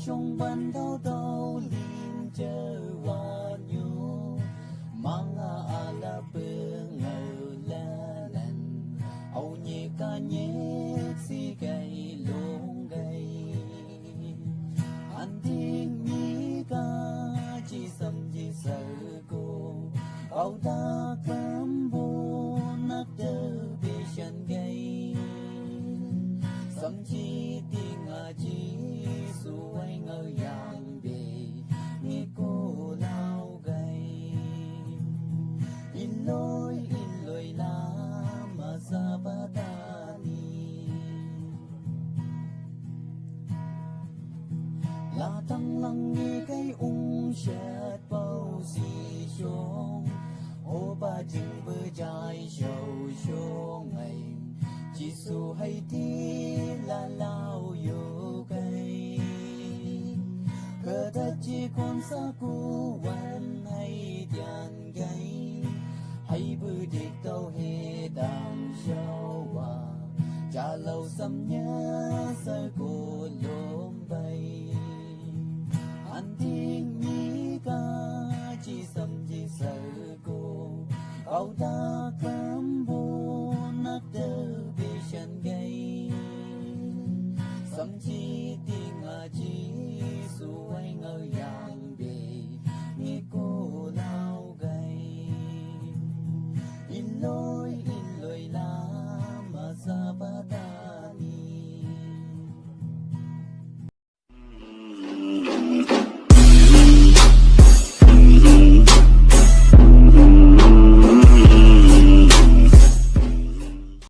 trong ban đau đau liền chờ hoa nhô mang ala bơ ngờ la lần âu nhẹ ca nhẹ si gầy lông gầy anh thiên nhĩ ca chỉ sầm chỉ sợ cô âu ta cắm vô nát đơ bị chân gầy sầm chỉ tiếng chỉ suy ngờ yang bề nghe cô lao gầy in lối la mà sa ba ta ni là tăng lăng nghe cái chết bao gì xuống ô ba chừng bơ trái sầu xuống ngày chỉ su hay tí là lao vô cây cơ ta chỉ còn xa cũวันhay tiền gay hay bư điệp tàu hè đam sâu hòa cha lâu xăm nhớ sơ cô lốm bay anh đi